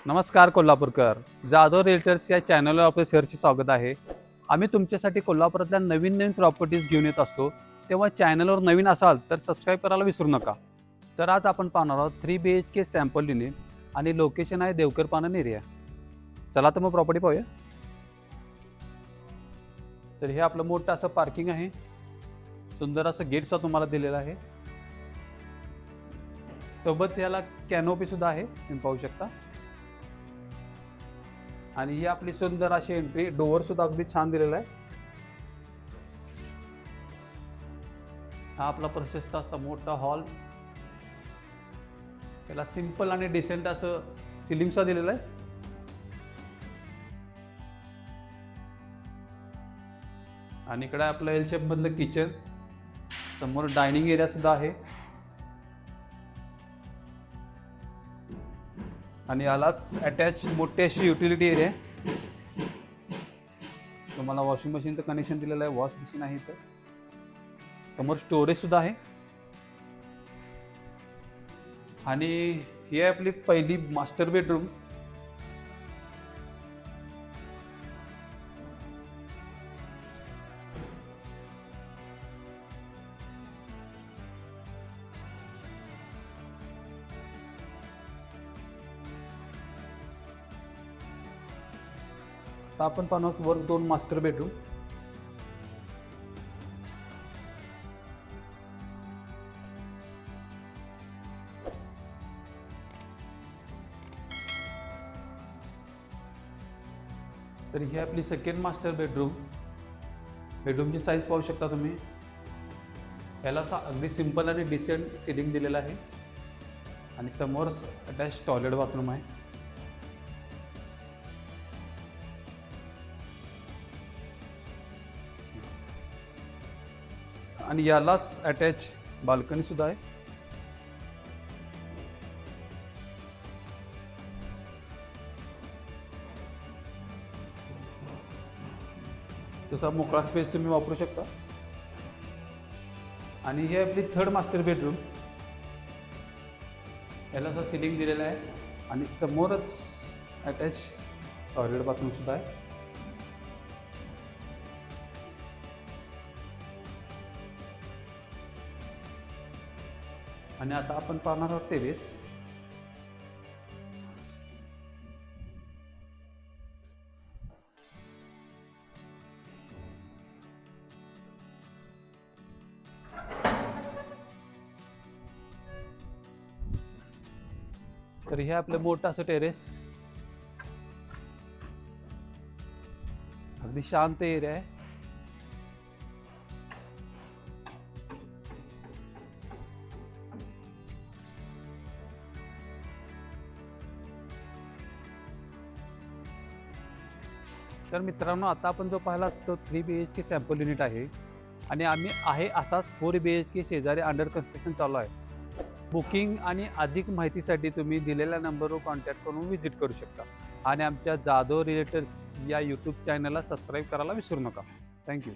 नमस्कार कोल्हापूरकर, जाधव रिअल्टर्स या चॅनलवर आपले सहर्ष स्वागत आहे। आम्ही तुमच्यासाठी कोल्हापुरातल्या नवीन प्रॉपर्टीज घेऊन येत असतो, तेव्हा चॅनलवर नवीन असाल तर सबस्क्राईब करायला विसरू नका। तर आज आपण पाहणार आहोत 3 BHK सॅम्पल युनिट आणि लोकेशन आहे देवकर पानन एरिया। चला तर मग प्रॉपर्टी पाहूया। तर हे आपलं मोठं असं पार्किंग आहे, सुंदर असं गेट सुद्धा तुम्हाला दिलेलं आहे। सोबत याला कॅनोपी सुद्धा आहे, तुम्ही पाहू शकता। आणि ही आपली सुंदर अशी एंट्री, डोअर सुद्धा अगदी छान दिलेला आहे। हा आपला प्रशस्त असा मोठा हॉल, त्याला सिंपल आणि डिसेंट असं सिलिंग सुद्धा दिलेलं आहे। आणि इकडे आपलं एल शेप मधलं किचन, समोर डायनिंग एरिया सुद्धा आहे। आणि यालाच अटॅच मोठी अशी युटिलिटी एरिया आहे। तुम्हाला वॉशिंग मशीनचं कनेक्शन दिलेलं आहे, वॉश मशीन आहे इथं। समोर स्टोरेज सुद्धा आहे। आणि ही आहे आपली पहिली मास्टर बेडरूम। आता आपण पाहणार वर 2 मास्टर बेडरूम। तर ही आपली सेकंड मास्टर बेडरूम। बेडरूमची साईज पाहू शकता तुम्ही। याला अगदी सिंपल आणि डिसेंट सिलिंग दिलेलं आहे। आणि समोर अटॅच टॉयलेट बाथरूम आहे। आणि यालाच अटॅच बाल्कनी सुद्धा आहे। तसा मोकळा स्पेस तुम्ही वापरू शकता। आणि ही आपली थर्ड मास्टर बेडरूम। याला सिलिंग दिलेलं आहे आणि समोरच अटॅच टॉयलेट बाथरूम सुद्धा आहे। आणि आता आपण पाहणार आहोत टेरेस। तर हे आपलं मोठं असं टेरेस, अगदी शांत एरिया आहे। तर मित्रांनो, आता आपण जो पाहिला तो 3 BHK सॅम्पल युनिट आहे आणि आम्ही आहे असाच 4 BHK शेजारी अंडर कन्स्ट्रक्शन चालू आहे। बुकिंग आणि अधिक माहितीसाठी तुम्ही दिलेल्या नंबरवर कॉन्टॅक्ट करून व्हिजिट करू शकता। आणि आमच्या जाधव रिअल्टर्स या यूट्यूब चॅनलला सबस्क्राईब करायला विसरू नका। थँक्यू।